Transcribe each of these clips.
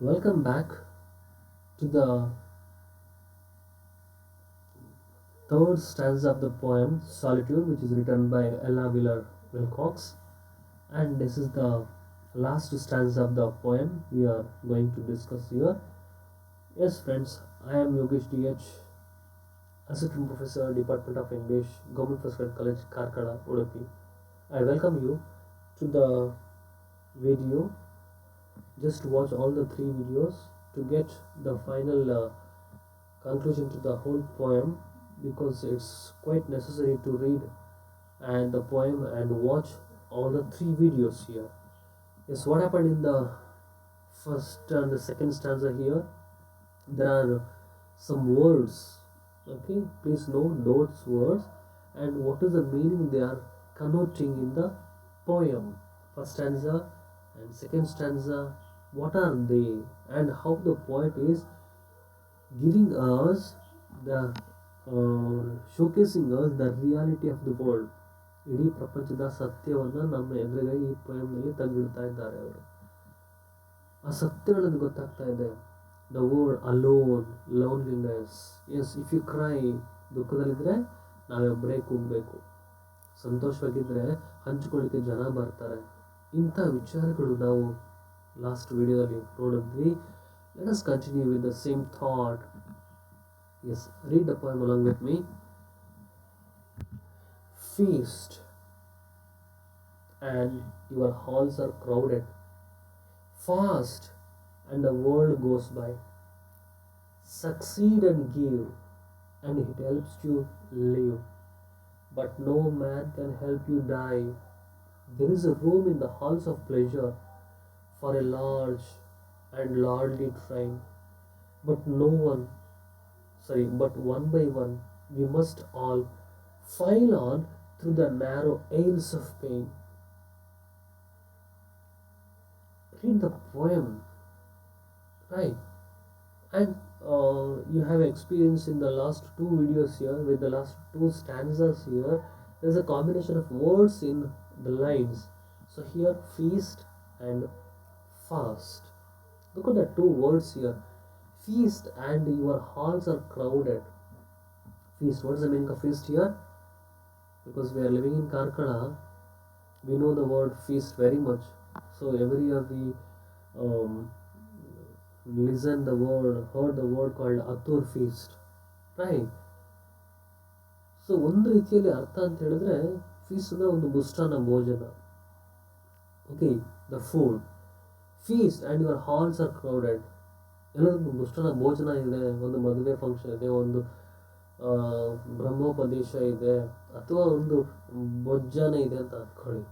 Welcome back to the third stanza of the poem Solitude, which is written by Ella Wheeler Wilcox. And this is the last stanza of the poem we are going to discuss here. Yes, friends, I am Yogesh DH, Assistant Professor, Department of English, Government First Grade College, Karkala, Udupi. I welcome you to the video. Just watch all the three videos to get the final conclusion to the whole poem, because it's quite necessary to read and the poem and watch all the three videos here. Yes, what happened in the first and the second stanza here? There are some words. Okay, please note those words and what is the meaning they are connoting in the poem. First stanza and second stanza, what are they and how the poet is giving us the showcasing us the reality of the world. ಇಡೀ ಪ್ರಪಂಚದ ಸತ್ಯವನ್ನು ನಮ್ಮ ಎದುರಿಗೆ ಈ ಪೋಯಮ್ನಲ್ಲಿ ತೆಗೆದಿಡ್ತಾ ಇದ್ದಾರೆ ಅವರು. ಆ ಸತ್ಯಗಳಲ್ಲಿ ಗೊತ್ತಾಗ್ತಾ ಇದೆ. The word alone, loneliness. Yes, if you cry, ದುಃಖದಲ್ಲಿದ್ದರೆ ನಾವೊಬ್ಬರೇ ಕೂಗಬೇಕು, ಸಂತೋಷವಾಗಿದ್ದರೆ ಹಂಚ್ಕೊಳ್ಳಿಕ್ಕೆ ಜನ ಬರ್ತಾರೆ. ಇಂಥ ವಿಚಾರಗಳು ನಾವು ಲಾಸ್ಟ್ ವಿಡಿಯೋದಲ್ಲಿ ನೋಡಿದ್ವಿ. Let us continue with the same thought. Yes, read the poem along with me. Feast, and your halls are crowded. Fast, and the world goes by. Succeed and give, and it helps you live. But no man can help you die. There is a room in the halls of pleasure for a large and lordly train. But one by one, we must all file on through the narrow aisles of pain. Read the poem, right? And you have experience in the last two videos here with the last two stanzas here. There's a combination of words in the lines. So here, feast and fast. Look at the two words here. Feast, and your halls are crowded. Feast, what is the meaning of feast here? Because we are living in Karkala, we know the word feast very much. So every year we heard the word called Atur feast, right? So ಒಂದು ರೀತಿಯಲ್ಲಿ ಅರ್ಥ ಅಂತ ಹೇಳಿದ್ರೆ feast ಅಂದರೆ ಒಂದು ಮುಷ್ಟಾನ್ನ ಭೋಜನ. Okay, the food feast and your halls are crowded. ಎಲ್ಲರಿಗೂ ಮುಷ್ಟಾನ್ನ ಭೋಜನ ಇದೆ, ಒಂದು ಮದುವೆ ಫಂಕ್ಷನ್ ಇದೆ, ಒಂದು ಬ್ರಹ್ಮೋಪದೇಶ ಇದೆ, ಅಥವಾ ಒಂದು ಬೊಜ್ಜಾನ ಇದೆ ಅಂತ ಅಂದ್ಕೊಳ್ಳಿ.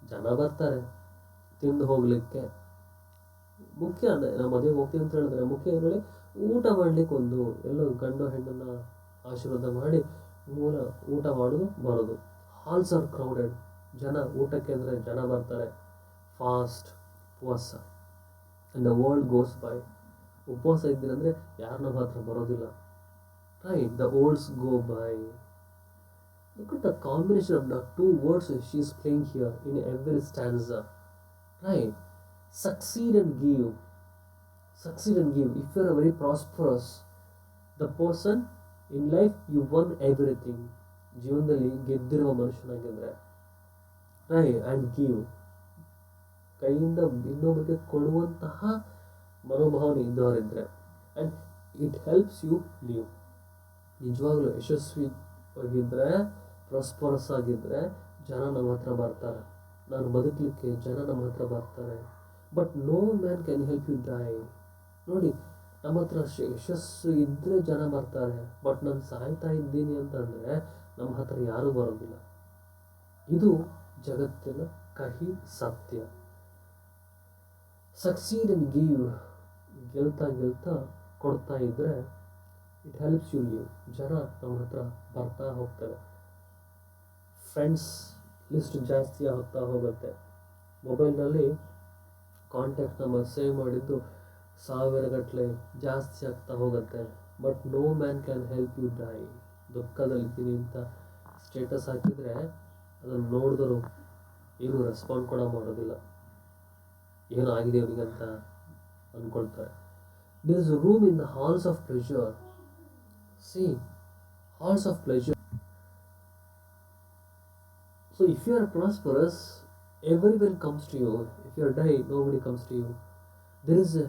ಜನ ಬರ್ತಾರೆ ತಿಂದು ಹೋಗ್ಲಿಕ್ಕೆ. ಮುಖ್ಯ ಅಂದರೆ ನಾವು ಮದುವೆಗೆ ಹೋಗ್ತೀವಿ ಅಂತ ಹೇಳಿದ್ರೆ ಮುಖ್ಯ ಅಂದರೆ ಊಟ ಮಾಡಲಿಕ್ಕೆ, ಒಂದು ಎಲ್ಲೋ ಗಂಡು ಹೆಣ್ಣನ್ನು ಆಶೀರ್ವಾದ ಮಾಡಿ ಊಟ ಮಾಡೋದು ಬರೋದು. ಹಾಲ್ಸ್ ಆರ್ ಕ್ರೌಡೆಡ್, ಜನ ಊಟಕ್ಕೆ ಅಂದರೆ ಜನ ಬರ್ತಾರೆ. ಫಾಸ್ಟ್, ಉಪವಾಸ, and the world goes by. ಉಪವಾಸ ಇದ್ದೀರಂದರೆ ಯಾರು ನಮ್ಮ ಹತ್ರ ಬರೋದಿಲ್ಲ, right? The olds go by. Look at the combination of the two words she is playing here in every stanza, right? Succeed and give. Succeed and give. If you are very prosperous, the person in life, you won everything. ಜೀವನದಲ್ಲಿ ಗೆದ್ದಿರುವ ಮನುಷ್ಯನಾಗಿದ್ರೆ, right? And give. ಕೈಯಿಂದ ಇನ್ನೊಬ್ಬರಿಗೆ ಕೊಡುವಂತಹ ಮನೋಭಾವನೆ ಇದ್ದವರಿದ್ರೆ, and it helps you live. ನಿಜವಾಗ್ಲೂ ಯಶಸ್ವಿಯಾಗಿದ್ದರೆ, prosperous ಆಗಿದ್ದರೆ ಜನ ನಮ್ಮ ಹತ್ರ ಬರ್ತಾರೆ. ನಾನು ಬದುಕಲಿಕ್ಕೆ ಜನ ನಮ್ಮ ಹತ್ರ ಬರ್ತಾರೆ. But no man can help you die. ನೋಡಿ, ನಮ್ಮ ಹತ್ರ ಯಶಸ್ಸು ಇದ್ದರೆ ಜನ ಬರ್ತಾರೆ, ಬಟ್ ನಾನು ಸಾಯ್ತಾ ಇದ್ದೀನಿ ಅಂತಂದರೆ ನಮ್ಮ ಹತ್ರ ಯಾರೂ ಬರೋದಿಲ್ಲ. ಇದು ಜಗತ್ತಿನ ಕಹಿ ಸತ್ಯ. ಸಕ್ಸೀಡ್ ಅಂಡ್ ಗಿವ್, ಗೆಲ್ತಾ ಕೊಡ್ತಾ ಇದ್ದರೆ ಇಟ್ ಹೆಲ್ಪ್ಸ್ ಯು ಲಿವ್. ಜನ ನಮ್ಮ ಹತ್ರ ಬರ್ತಾ ಹೋಗ್ತಾರೆ. ಫ್ರೆಂಡ್ಸ್ ಲಿಸ್ಟ್ ಜಾಸ್ತಿ ಆಗ್ತಾ ಹೋಗುತ್ತೆ. ಮೊಬೈಲ್ನಲ್ಲಿ ಕಾಂಟ್ಯಾಕ್ಟ್ ನಂಬರ್ ಸೇವ್ ಮಾಡಿದ್ದು ಸಾವಿರಗಟ್ಟಲೆ ಜಾಸ್ತಿ ಆಗ್ತಾ ಹೋಗುತ್ತೆ. But no man can help you die. ದುಃಖದಲ್ಲಿದ್ದೀನಿ ಅಂತ ಸ್ಟೇಟಸ್ ಹಾಕಿದರೆ ಅದನ್ನು ನೋಡಿದ್ರು ಏನು ರೆಸ್ಪಾಂಡ್ ಕೂಡ ಮಾಡೋದಿಲ್ಲ. ಏನೋ ಆಗಿದೆ ಅವರಿಗಂತ ಅಂದ್ಕೊಳ್ತಾರೆ. There is room in the halls of pleasure. See, halls of pleasure. So if you are prosperous, everyone comes to you. If you die, nobody comes to you. There is a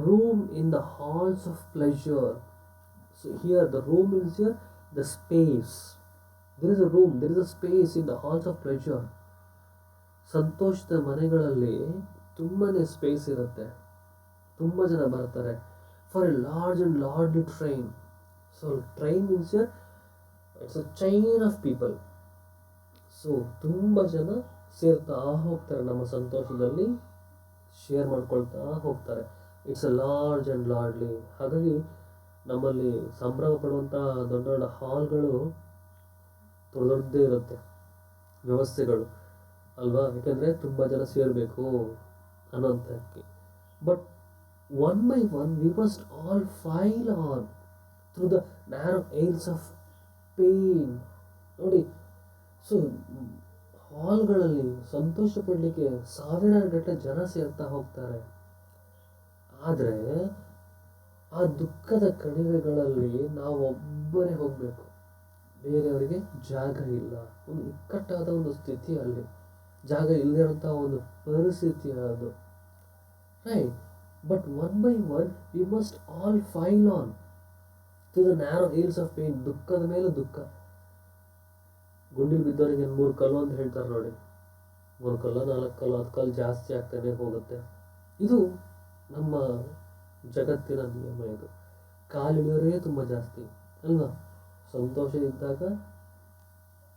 room in the halls of pleasure. So here the room is here, the space. There is a room, there is a space in the halls of pleasure. ಸಂತೋಷದ ಮನೆಗಳಲ್ಲಿ ತುಂಬಾನೇ space ಇರುತ್ತೆ, ತುಂಬ ಜನ ಬರ್ತಾರೆ for a large and lordly train. So train means it's a chain of people. So ತುಂಬ ಜನ ಸೇರ್ತಾ ಹೋಗ್ತಾರೆ, ನಮ್ಮ ಸಂತೋಷದಲ್ಲಿ ಶೇರ್ ಮಾಡ್ಕೊಳ್ತಾ ಹೋಗ್ತಾರೆ. It's a large and lordly. ಹಾಗಾಗಿ ನಮ್ಮಲ್ಲಿ ಸಂಭ್ರಮ ಪಡುವಂಥ ದೊಡ್ಡ ದೊಡ್ಡ ಹಾಲ್ಗಳು ದೊಡ್ಡದೇ ಇರುತ್ತೆ, ವ್ಯವಸ್ಥೆಗಳು ಅಲ್ವಾ, ಯಾಕೆಂದರೆ ತುಂಬ ಜನ ಸೇರಬೇಕು ಅನ್ನೋಂಥಕ್ಕೆ. But one by one we must all file on through the narrow aisles of pain. ನೋಡಿ, ಸೊ ಹಾಲ್ಗಳಲ್ಲಿ ಸಂತೋಷ ಪಡಲಿಕ್ಕೆ ಸಾವಿರಾರು ಗಟ್ಟಲೆ ಜನ ಸೇರ್ತಾ ಹೋಗ್ತಾರೆ. ಆದರೆ ಆ ದುಃಖದ ಕಣಿವೆಗಳಲ್ಲಿ ನಾವು ಒಬ್ಬರೇ ಹೋಗಬೇಕು, ಬೇರೆಯವರಿಗೆ ಜಾಗ ಇಲ್ಲ. ಒಂದು ಇಕ್ಕಟ್ಟಾದ ಒಂದು ಸ್ಥಿತಿ, ಅಲ್ಲಿ ಜಾಗ ಇಲ್ಲದೇ ಇರೋಂಥ ಒಂದು ಪರಿಸ್ಥಿತಿ ಅದು, right. But one by one we must all file on to the narrow heels of pain. ದುಃಖದ ಮೇಲೆ ದುಃಖ. ಗುಂಡಿಲ್ ಬಿದ್ದವರಿಗೆ 3 ಕಲ್ಲು ಅಂತ ಹೇಳ್ತಾರೆ ನೋಡಿ. 3 ಕಲ್ಲು 4 ಕಲ್ಲು 10 ಕಲ್ಲು ಜಾಸ್ತಿ ಆಗ್ತಾನೆ ಹೋಗುತ್ತೆ. ಇದು ನಮ್ಮ ಜಗತ್ತಿನ ನಿಯಮ. ಇದು ಕಾಲಿಡಿಯೋರೇ ತುಂಬ ಜಾಸ್ತಿ ಅಲ್ವಾ. ಸಂತೋಷದಿದ್ದಾಗ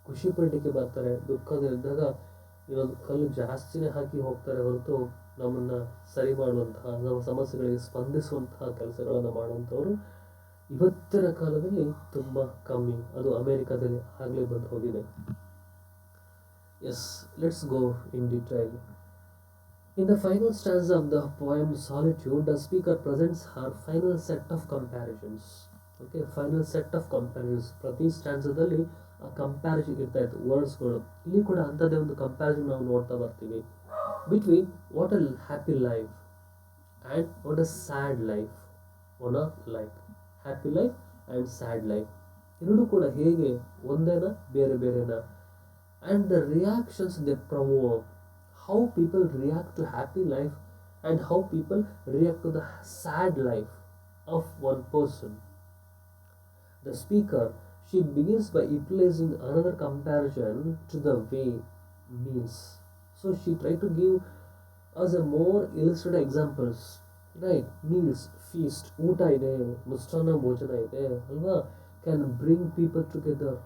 ಖುಷಿ ಪಡಲಿಕ್ಕೆ ಬರ್ತಾರೆ, ದುಃಖದಲ್ಲಿದ್ದಾಗ ಇನ್ನೊಂದು ಕಲ್ಲು ಜಾಸ್ತಿನೇ ಹಾಕಿ ಹೋಗ್ತಾರೆ ಹೊರತು ನಮ್ಮನ್ನು ಸರಿ ಮಾಡುವಂತಹ, ನಮ್ಮ ಸಮಸ್ಯೆಗಳಿಗೆ ಸ್ಪಂದಿಸುವಂತಹ ಕೆಲಸಗಳನ್ನು ಮಾಡುವಂಥವ್ರು ಇವತ್ತಿನ ಕಾಲದಲ್ಲಿ ತುಂಬ ಕಮ್ಮಿ. ಅದು ಅಮೇರಿಕಾದಲ್ಲಿ ಆಗಲೇ ಬಂದು ಹೋಗಿದೆ. Yes, let's go in detail. In the final stanza of the poem Solitude, the speaker presents her final set of comparisons. Okay, final set of comparisons. ಪ್ರತಿ ಸ್ಟ್ಯಾನ್ಸದಲ್ಲಿ ಆ ಕಂಪ್ಯಾರಿಸನ್ ಇರ್ತಾ ಇತ್ತು, ವರ್ಡ್ಸ್ಗಳು. ಇಲ್ಲಿ ಕೂಡ ಅಂಥದ್ದೇ ಒಂದು ಕಂಪ್ಯಾರಿಸನ್ ನಾವು ನೋಡ್ತಾ ಬರ್ತೀವಿ between what a happy life and what a sad life. One a life happy life and sad life ಎರಡೂ ಕೂಡ ಹೇಗೆ ಒಂದೇನಾ ಬೇರೆ ಬೇರೆನಾ, and the reactions they provoke. How people react to happy life and how people react to the sad life of one person. The speaker, she begins by utilizing another comparison to the way meals. So she tried to give us a more illustrated examples, right? Meals, feast, ಊಟ ಇದೆ, ಮುಷ್ಟಾನ್ನ ಭೋಜನ ಇದೆ ಅಲ್ವಾ, can bring people together.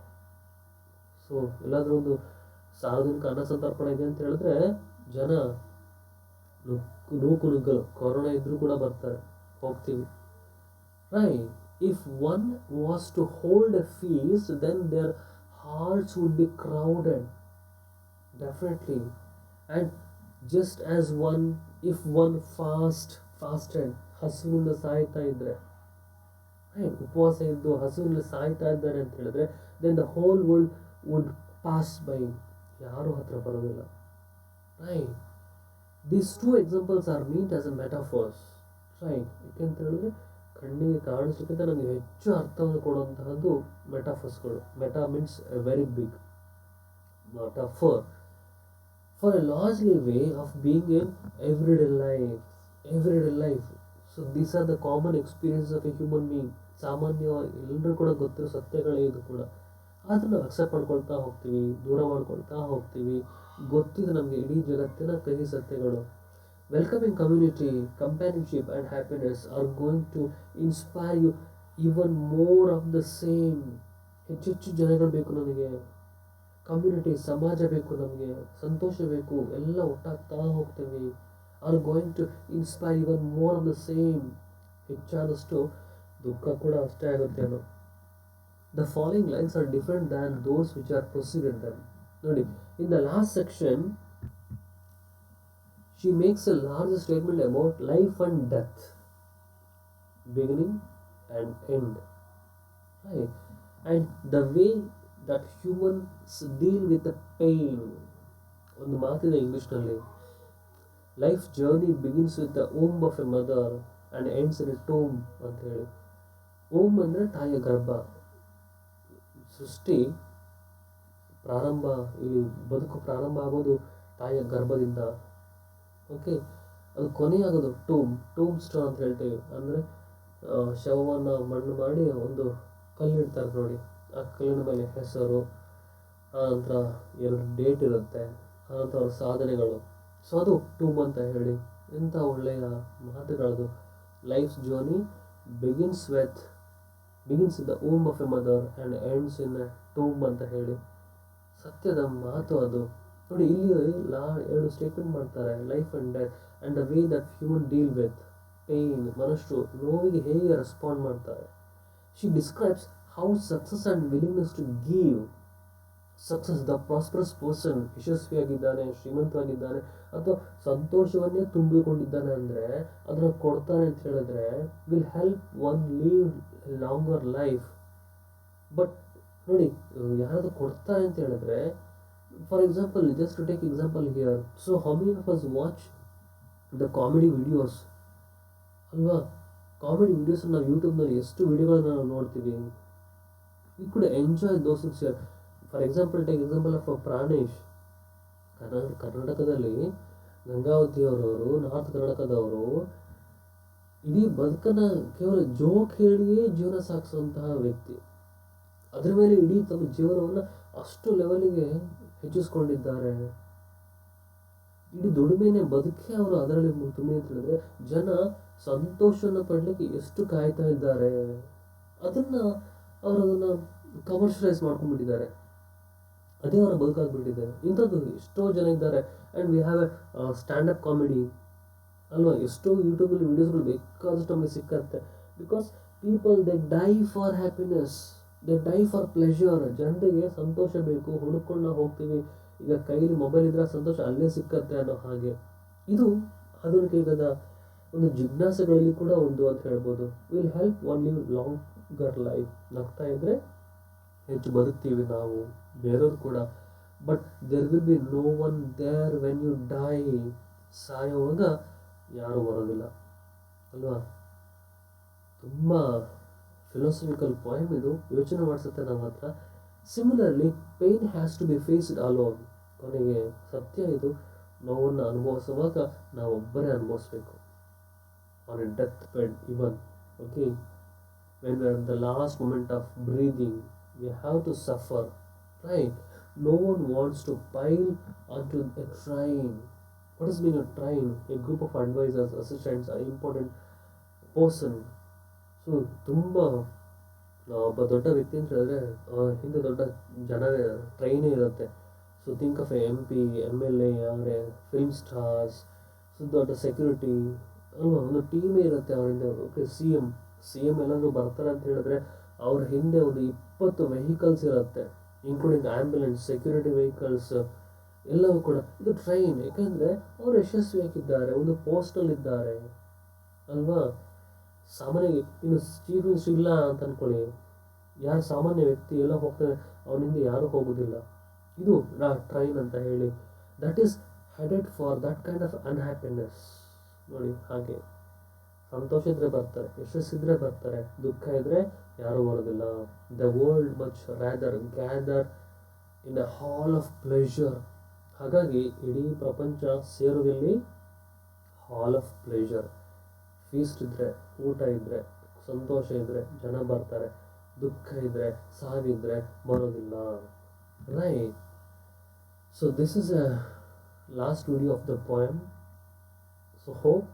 So ಎಲ್ಲಾದರೂ ಒಂದು ಸಾರ್ವಜನಿಕ ಅನ್ನ ಸಂತರ್ಪಣೆ ಇದೆ ಅಂತ ಹೇಳಿದ್ರೆ ಜನ ನೂಕು ನುಗ್ಗಲು, ಕೊರೋನಾ ಇದ್ರೂ ಕೂಡ ಬರ್ತಾರೆ, ಹೋಗ್ತೀವಿ, right. If one was to hold a feast then their hearts would be crowded definitely. And just as one, if one fasted, ಹಸುವಿನಿಂದ ಸಾಯ್ತಾ ಇದ್ರೆ, ರೈಟ್, ಉಪವಾಸ ಇದ್ದು ಹಸುವಿನಿಂದ ಸಾಯ್ತಾ ಇದ್ದಾರೆ ಅಂತ ಹೇಳಿದ್ರೆ, then the whole world would pass by, ಯಾರೂ ಹತ್ರ ಬರೋದಿಲ್ಲ, right. These two examples are meet as a metaphors, right. ಯಾಕೆಂತ ಹೇಳಿದ್ರೆ ಕಣ್ಣಿಗೆ ಕಾಣಿಸ್ಲಿಕ್ಕಿಂತ ನಮಗೆ ಹೆಚ್ಚು ಅರ್ಥವನ್ನು ಕೊಡುವಂತಹದ್ದು ಮೆಟಾಫರ್ಸ್ಗಳು. Meta means a very big metaphor for a largely way of being in everyday life. So these are the common experience of a human being. ಸಾಮಾನ್ಯವಾಗಿ ಎಲ್ಲರೂ ಕೂಡ ಗೊತ್ತಿರೋ ಸತ್ಯಗಳೇ ಇದು ಕೂಡ. ಆದರೆ ನಾವು ಅಕ್ಸೆಪ್ಟ್ ಮಾಡ್ಕೊಳ್ತಾ ಹೋಗ್ತೀವಿ, ದೂರ ಮಾಡ್ಕೊಳ್ತಾ ಹೋಗ್ತೀವಿ. ಗೊತ್ತಿದೆ ನಮಗೆ ಇಡೀ ಜಗತ್ತಿನ ಕಹಿ ಸತ್ಯಗಳು. Welcoming community, companionship and happiness are going to inspire you even more of the same. ಹೆಚ್ಚೆಚ್ಚು ಜನಗಳು ಬೇಕು ನನಗೆ, ಕಮ್ಯುನಿಟಿ ಸಮಾಜ ಬೇಕು ನಮಗೆ, ಸಂತೋಷ ಬೇಕು, ಎಲ್ಲ ಒಟ್ಟಾಗ್ತಾ ಹೋಗ್ತೇವೆ. Are going to inspire even more of the same. ಹೆಚ್ಚಾದಷ್ಟು ದುಃಖ ಕೂಡ ಅಷ್ಟೇ ಆಗುತ್ತೇನೋ. The following lines are different than those which are preceded them. Nodi, in the last section, she makes a larger statement about life and death, beginning and end, right? And the way that humans deal with the pain. ಒಂದು ಮಾತಿದೆ ಇಂಗ್ಲಿಷ್ನಲ್ಲಿ, life journey begins with the womb of a mother and ends in a tomb ಅಂತ ಹೇಳಿ. Ohm ಅಂದರೆ ತಾಯಿಯ ಗರ್ಭ. ಸೃಷ್ಟಿ ಪ್ರಾರಂಭ, ಇಲ್ಲಿ ಬದುಕು ಪ್ರಾರಂಭ ಆಗೋದು ತಾಯಿಯ ಗರ್ಭದಿಂದ. ಓಕೆ, ಅದು ಕೊನೆಯಾಗೋದು ಟೂಮ್ ಸ್ಟೋನ್ ಅಂತ ಹೇಳ್ತೇವೆ. ಅಂದರೆ ಶವವನ್ನು ಮಣ್ಣು ಮಾಡಿ ಒಂದು ಕಲ್ಲಿಡ್ತಾರೆ ನೋಡಿ, ಆ ಕಲ್ಲಿನ ಮೇಲೆ ಹೆಸರು, ಆನಂತರ 2 ಡೇಟ್ ಇರುತ್ತೆ, ಆನಂತರ ಅವ್ರ ಸಾಧನೆಗಳು. ಸೊ ಅದು ಟೂಮ್ ಅಂತ ಹೇಳಿ. ಎಂಥ ಒಳ್ಳೆಯ ಮಾತುಗಳದು. Life journey begins in the womb of a mother and ends in a tomb ಅಂತ ಹೇಳಿ. ಸತ್ಯದ ಮಾತು ಅದು. ನೋಡಿ, ಇಲ್ಲಿ 2 ಸ್ಟೇಟ್ಮೆಂಟ್ ಮಾಡ್ತಾರೆ, life and death and the way that human deal with pain. ಮನುಷ್ಯರು ನೋವಿಗೆ ಹೇಗೆ ರೆಸ್ಪಾಂಡ್ ಮಾಡ್ತಾರೆ. She describes how success and willingness to give. Success, the prosperous person, ಯಶಸ್ವಿಯಾಗಿದ್ದಾನೆ, ಶ್ರೀಮಂತವಾಗಿದ್ದಾನೆ, ಅಥವಾ ಸಂತೋಷವನ್ನೇ ತುಂಬಿಕೊಂಡಿದ್ದಾನೆ ಅಂದರೆ ಅದನ್ನು ಕೊಡ್ತಾನೆ ಅಂತ ಹೇಳಿದ್ರೆ will help one live longer life. But ನೋಡಿ, ಯಾರಾದರೂ ಕೊಡ್ತಾರೆ ಅಂತ ಹೇಳಿದ್ರೆ, for example, just to take example here, so how many of us watch the comedy videos ಅಲ್ವಾ? ಕಾಮಿಡಿ ವಿಡಿಯೋಸ್ ನಾವು ಯೂಟ್ಯೂಬ್ನಲ್ಲಿ ಎಷ್ಟು ವಿಡಿಯೋಗಳನ್ನ ನಾವು ನೋಡ್ತೀವಿ. We could enjoy those things here. For example, take example of Pranesh. ಕರ್ನಾಟಕದಲ್ಲಿ ಗಂಗಾವತಿಯವರವರು, ನಾರ್ತ್ ಕರ್ನಾಟಕದವರು ಇಡೀ ಬದುಕನ್ನು ಕೇವಲ ಜೋಕ್ ಹೇಳಿಯೇ ಜೀವನ ಸಾಗಿಸುವಂತಹ ವ್ಯಕ್ತಿ. ಅದರ ಮೇಲೆ ಇಡೀ ತಮ್ಮ ಜೀವನವನ್ನು ಅಷ್ಟು ಲೆವೆಲಿಗೆ ಹೆಚ್ಚಿಸ್ಕೊಂಡಿದ್ದಾರೆ. ಇಡೀ ದುಡಿಮೆನೆ ಬದುಕೇ ಅವರು ಅದರಲ್ಲಿ ತುಂಬಿ ಅಂತ ಹೇಳಿದ್ರೆ, ಜನ ಸಂತೋಷವನ್ನು ಪಡಲಿಕ್ಕೆ ಎಷ್ಟು ಕಾಯ್ತಾ ಇದ್ದಾರೆ. ಅದನ್ನು ಕಮರ್ಷಿಯಲೈಸ್ ಮಾಡ್ಕೊಂಡ್ಬಿಟ್ಟಿದ್ದಾರೆ. ಅದೇ ಅವರ ಬದುಕಾಗ್ಬಿಟ್ಟಿದೆ. ಇಂಥದ್ದು ಎಷ್ಟೋ ಜನ ಇದ್ದಾರೆ. And we have a standup comedy ಅಲ್ವಾ? ಎಷ್ಟೋ ಯೂಟ್ಯೂಬಲ್ಲಿ ವೀಡಿಯೋಸ್ಗಳು ಬೇಕಾದಷ್ಟು ನಮಗೆ ಸಿಕ್ಕತ್ತೆ. Because people they die for happiness, they die for pleasure. ಜನರಿಗೆ ಸಂತೋಷ ಬೇಕು, ಹುಡುಕೊಂಡು ನಾವು ಹೋಗ್ತೀವಿ. ಈಗ ಕೈಲಿ ಮೊಬೈಲ್ ಇದ್ರೆ ಸಂತೋಷ ಅಲ್ಲೇ ಸಿಕ್ಕತ್ತೆ ಅನ್ನೋ ಹಾಗೆ. ಇದು ಆಧುನಿಕ ಯುಗದ ಒಂದು ಜಿಜ್ಞಾಸೆಗಳಲ್ಲಿ ಕೂಡ ಒಂದು ಅಂತ ಹೇಳ್ಬೋದು. Will help one live longer life. ನಗ್ತಾ ಇದ್ರೆ ಹೆಚ್ಚು ಬದುಕ್ತೀವಿ ನಾವು, ಬೇರೆಯವರು ಕೂಡ. But there will be no one there when you die. ಸಾಯುವಾಗ ಯಾರು ಬರೋದಿಲ್ಲ ಅಲ್ವಾ? ತುಂಬ ಫಿಲಾಸಫಿಕಲ್ ಪಾಯಿಂಟ್ ಇದು. ಯೋಚನೆ ಮಾಡಿಸುತ್ತೆ ನಮ್ಮ ಹತ್ರ. Similarly, pain has to be faced alone. ಕೊನೆಗೆ ಸತ್ಯ ಇದು, ನೋವನ್ನು ಅನುಭವಿಸುವಾಗ ನಾವೊಬ್ಬರೇ ಅನುಭವಿಸ್ಬೇಕು. On a death bed even. Okay, when we are at the last moment of breathing, we have to suffer, right? No one wants to pile onto a train. What is being a train? A group of advisors, assistants, an important person. So ತುಂಬ ಒಬ್ಬ ದೊಡ್ಡ ವ್ಯಕ್ತಿ ಅಂತ ಹೇಳಿದ್ರೆ ಹಿಂದೆ ದೊಡ್ಡ ಟ್ರೈನೇ ಇರುತ್ತೆ. So think of MP, MLA, ಅಂದರೆ ಫಿಲ್ಮ್ ಸ್ಟಾರ್ಸ್, ಸೊ ದೊಡ್ಡ ಸೆಕ್ಯೂರಿಟಿ ಅಲ್ವಾ, ಒಂದು ಟೀಮೇ ಇರುತ್ತೆ ಅವರಿಂದ. ಓಕೆ, ಸಿ ಎಮ್ ಎಲ್ಲಾದರೂ ಬರ್ತಾರೆ ಅಂತ ಹೇಳಿದ್ರೆ ಅವ್ರ ಹಿಂದೆ ಒಂದು 20 ವೆಹಿಕಲ್ಸ್ ಇರುತ್ತೆ, ಇನ್ಕ್ಲೂಡಿಂಗ್ ಆ್ಯಂಬುಲೆನ್ಸ್, ಸೆಕ್ಯೂರಿಟಿ ವೆಹಿಕಲ್ಸ್ ಎಲ್ಲವೂ ಕೂಡ. ಇದು ಟ್ರೈನ್. ಯಾಕೆಂದರೆ ಅವರು ಯಶಸ್ವಿಯಾಗಿದ್ದಾರೆ, ಒಂದು ಪೋಸ್ಟಲ್ಲಿದ್ದಾರೆ ಅಲ್ವಾ? ಸಾಮಾನ್ಯ ಇನ್ನು ಚೀಫ್ ಮಿನಿಸ್ಟರ್ ಇಲ್ಲ ಅಂತ ಅಂದ್ಕೊಳ್ಳಿ, ಯಾರು ಸಾಮಾನ್ಯ ವ್ಯಕ್ತಿ ಎಲ್ಲ ಹೋಗ್ತಾರೆ, ಅವನಿಂದ ಯಾರೂ ಹೋಗೋದಿಲ್ಲ. ಇದು ಟ್ರೈನ್ ಅಂತ ಹೇಳಿ. That is headed for that kind of unhappiness. ನೋಡಿ, ಹಾಗೆ ಸಂತೋಷ ಇದ್ದರೆ ಬರ್ತಾರೆ, ಯಶಸ್ಸಿದ್ರೆ ಬರ್ತಾರೆ, ದುಃಖ ಇದ್ದರೆ ಯಾರೂ ಬರೋದಿಲ್ಲ. The world much rather gather in a hall of pleasure. ಹಾಗಾಗಿ ಇಡೀ ಪ್ರಪಂಚ ಸೇರೋದಿಲ್ಲಿ ಹಾಲ್ ಆಫ್ ಪ್ಲೆಷರ್. ಫೀಸ್ಟ್ ಇದ್ದರೆ, ಊಟ ಇದ್ದರೆ, ಸಂತೋಷ ಇದ್ದರೆ ಜನ ಬರ್ತಾರೆ, ದುಃಖ ಇದ್ದರೆ, ಸಾವಿದ್ರೆ ಬರೋದಿಲ್ಲ. Right? So this is a last video of the poem. So hope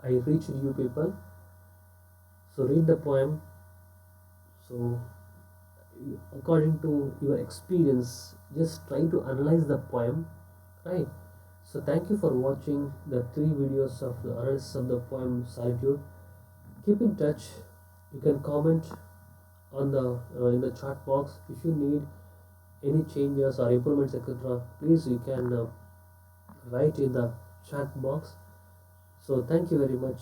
I reached you people. So read the poem. So according to your experience, just try to analyze the poem, right? So thank you for watching the 3 videos of the analysis of the poem Solitude. Keep in touch. You can comment on the in the chat box if you need any changes or improvements, etc. Please, you can write in the chat box. So thank you very much.